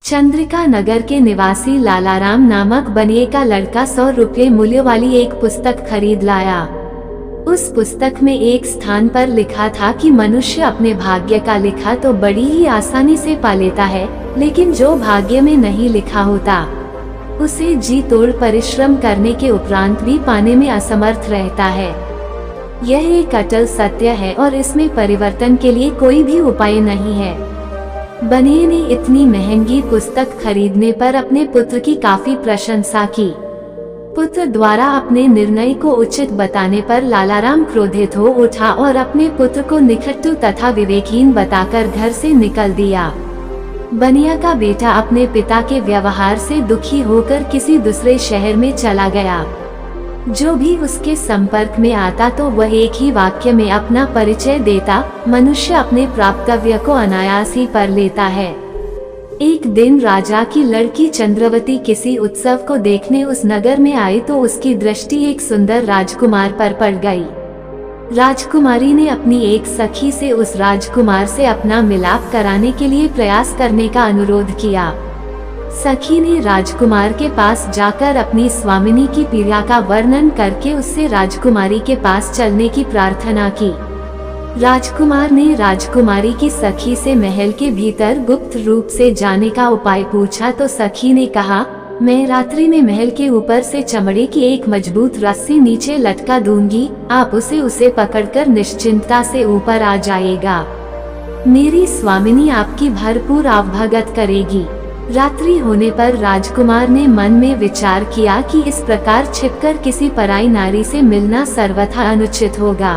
चंद्रिका नगर के निवासी लालाराम नामक बनिए का लड़का 100 रुपये मूल्य वाली एक पुस्तक खरीद लाया। उस पुस्तक में एक स्थान पर लिखा था कि मनुष्य अपने भाग्य का लिखा तो बड़ी ही आसानी से पा लेता है, लेकिन जो भाग्य में नहीं लिखा होता उसे जी तोड़ परिश्रम करने के उपरांत भी पाने में असमर्थ रहता है। यह एक अटल सत्य है और इसमें परिवर्तन के लिए कोई भी उपाय नहीं है। बनिए ने इतनी महंगी पुस्तक खरीदने पर अपने पुत्र की काफी प्रशंसा की। पुत्र द्वारा अपने निर्णय को उचित बताने पर लालाराम क्रोधित हो उठा और अपने पुत्र को निकट्टू तथा विवेकहीन बताकर घर से निकल दिया। बनिया का बेटा अपने पिता के व्यवहार से दुखी होकर किसी दूसरे शहर में चला गया। जो भी उसके संपर्क में आता तो वह एक ही वाक्य में अपना परिचय देता, मनुष्य अपने प्राप्तव्य को अनायास ही पर लेता है। एक दिन राजा की लड़की चंद्रवती किसी उत्सव को देखने उस नगर में आई तो उसकी दृष्टि एक सुंदर राजकुमार पर पड़ गई। राजकुमारी ने अपनी एक सखी से उस राजकुमार से अपना मिलाप कराने के लिए प्रयास करने का अनुरोध किया। सखी ने राजकुमार के पास जाकर अपनी स्वामिनी की पीड़ा का वर्णन करके उससे राजकुमारी के पास चलने की प्रार्थना की। राजकुमार ने राजकुमारी की सखी से महल के भीतर गुप्त रूप से जाने का उपाय पूछा तो सखी ने कहा, मैं रात्रि में महल के ऊपर से चमड़े की एक मजबूत रस्सी नीचे लटका दूंगी, आप उसे पकड़कर निश्चिंतता से ऊपर आ जाएगा। मेरी स्वामिनी आपकी भरपूर आवभगत करेगी। रात्रि होने पर राजकुमार ने मन में विचार किया कि इस प्रकार छिपकर किसी पराई नारी से मिलना सर्वथा अनुचित होगा।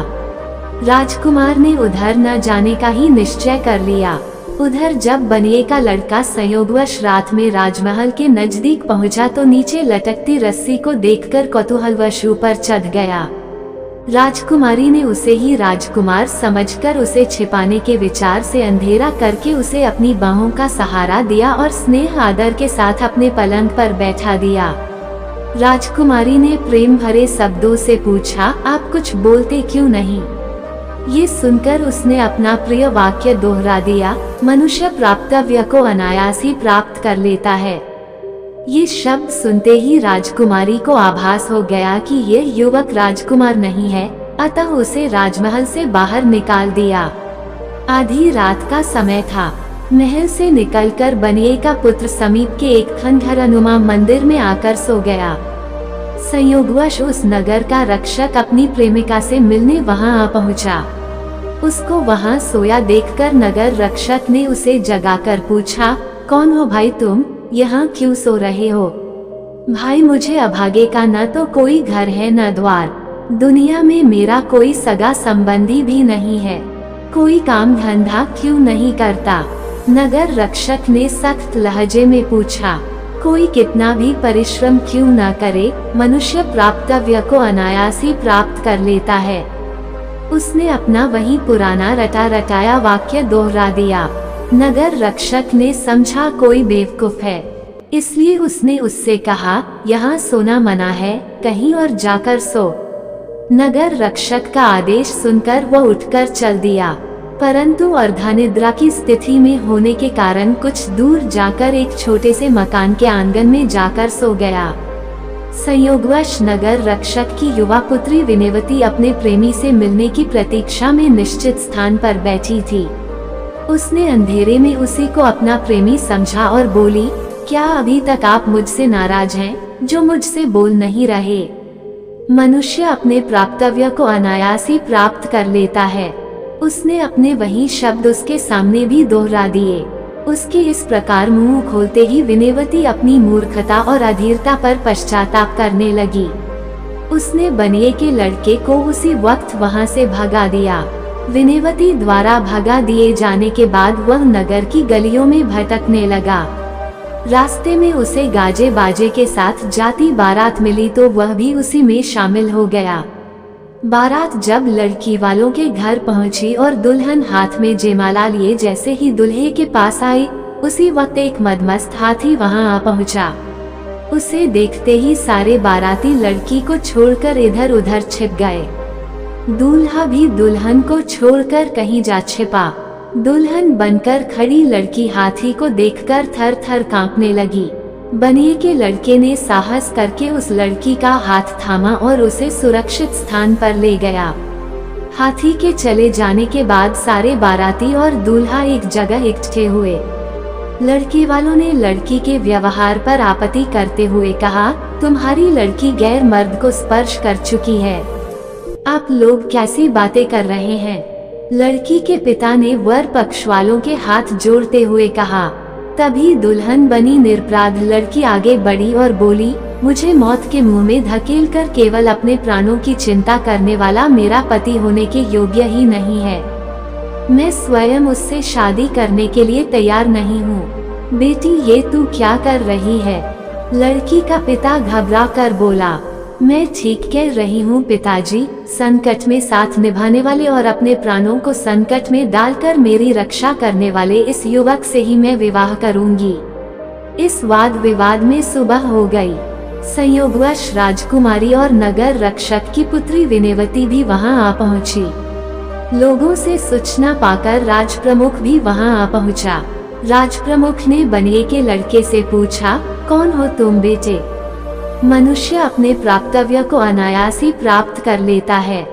राजकुमार ने उधर न जाने का ही निश्चय कर लिया। उधर जब बनिए का लड़का संयोगवश रात में राजमहल के नजदीक पहुंचा तो नीचे लटकती रस्सी को देखकर कौतूहलवश ऊपर चढ़ गया। राजकुमारी ने उसे ही राजकुमार समझकर उसे छिपाने के विचार से अंधेरा करके उसे अपनी बाहों का सहारा दिया और स्नेह आदर के साथ अपने पलंग पर बैठा दिया। राजकुमारी ने प्रेम भरे शब्दों से पूछा, आप कुछ बोलते क्यों नहीं? ये सुनकर उसने अपना प्रिय वाक्य दोहरा दिया, मनुष्य प्राप्तव्य को अनायास ही प्राप्त कर लेता है। ये शब्द सुनते ही राजकुमारी को आभास हो गया कि यह युवक राजकुमार नहीं है, अतः उसे राजमहल से बाहर निकाल दिया। आधी रात का समय था। महल से निकलकर बनिए का पुत्र समीप के एक खंडहरनुमा मंदिर में आकर सो गया। संयोगवश उस नगर का रक्षक अपनी प्रेमिका से मिलने वहां आ पहुंचा। उसको वहां सोया देखकर नगर रक्षक ने उसे जगाकर पूछा, कौन हो भाई तुम, यहाँ क्यों सो रहे हो? भाई मुझे अभागे का न तो कोई घर है न द्वार, दुनिया में मेरा कोई सगा संबंधी भी नहीं है, कोई काम धंधा क्यों नहीं करता? नगर रक्षक ने सख्त लहजे में पूछा, कोई कितना भी परिश्रम क्यों न करे, मनुष्य प्राप्तव्य को अनायास ही प्राप्त कर लेता है। उसने अपना वही पुराना रटा रटाया वाक्य दोहरा दिया। नगर रक्षक ने समझा कोई बेवकूफ है, इसलिए उसने उससे कहा, यहाँ सोना मना है, कहीं और जाकर सो। नगर रक्षक का आदेश सुनकर वह उठकर चल दिया, परंतु अर्धानिद्रा की स्थिति में होने के कारण कुछ दूर जाकर एक छोटे से मकान के आंगन में जाकर सो गया। संयोगवश नगर रक्षक की युवा पुत्री विनयवती अपने प्रेमी से मिलने की प्रतीक्षा में निश्चित स्थान पर बैठी थी। उसने अंधेरे में उसी को अपना प्रेमी समझा और बोली, क्या अभी तक आप मुझसे नाराज हैं, जो मुझसे बोल नहीं रहे? मनुष्य अपने प्राप्तव्य को अनायास ही प्राप्त कर लेता है। उसने अपने वही शब्द उसके सामने भी दोहरा दिए। उसके इस प्रकार मुंह खोलते ही विनयवती अपनी मूर्खता और अधीरता पर पश्चाताप करने लगी। उसने बनिए के लड़के को उसी वक्त वहां से भगा दिया। विनयवती द्वारा भगा दिए जाने के बाद वह नगर की गलियों में भटकने लगा। रास्ते में उसे गाजे बाजे के साथ जाती बारात मिली तो वह भी उसी में शामिल हो गया। बारात जब लड़की वालों के घर पहुंची और दुल्हन हाथ में जयमाला लिए जैसे ही दूल्हे के पास आई, उसी वक्त एक मदमस्त हाथी वहां आ पहुंचा। उसे देखते ही सारे बाराती लड़की को छोड़कर इधर उधर छिप गए। दूल्हा भी दुल्हन को छोड़कर कहीं जा छिपा। दुल्हन बनकर खड़ी लड़की हाथी को देखकर थर थर कांपने लगी। बनिए के लड़के ने साहस करके उस लड़की का हाथ थामा और उसे सुरक्षित स्थान पर ले गया। हाथी के चले जाने के बाद सारे बाराती और दूल्हा एक जगह इकट्ठे हुए। लड़के वालों ने लड़की के व्यवहार पर आपत्ति करते हुए कहा, तुम्हारी लड़की गैर मर्द को स्पर्श कर चुकी है, आप लोग कैसी बातें कर रहे हैं? लड़की के पिता ने वर पक्ष वालों के हाथ जोड़ते हुए कहा। तभी दुल्हन बनी निरपराध लड़की आगे बढ़ी और बोली, मुझे मौत के मुंह में धकेलकर केवल अपने प्राणों की चिंता करने वाला मेरा पति होने के योग्य ही नहीं है। मैं स्वयं उससे शादी करने के लिए तैयार नहीं हूँ। बेटी, ये तू क्या कर रही है? लड़की का पिता घबरा कर बोला, मैं ठीक कह रही हूँ पिताजी, संकट में साथ निभाने वाले और अपने प्राणों को संकट में डालकर मेरी रक्षा करने वाले इस युवक से ही मैं विवाह करूँगी। इस वाद विवाद में सुबह हो गई। संयोगवश राजकुमारी और नगर रक्षक की पुत्री विनयवती भी वहां आ पहुंची। लोगों से सूचना पाकर राजप्रमुख भी वहां आ पहुंचा। राजप्रमुख ने बनिए के लड़के से पूछा, कौन हो तुम बेटे? मनुष्य अपने प्राप्तव्य को अनायास ही प्राप्त कर लेता है।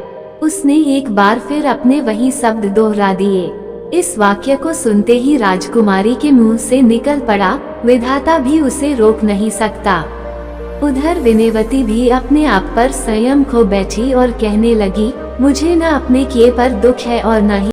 उसने एक बार फिर अपने वही शब्द दोहरा दिए। इस वाक्य को सुनते ही राजकुमारी के मुंह से निकल पड़ा, विधाता भी उसे रोक नहीं सकता। उधर विनयवती भी अपने आप पर संयम खो बैठी और कहने लगी, मुझे न अपने किए पर दुख है और न ही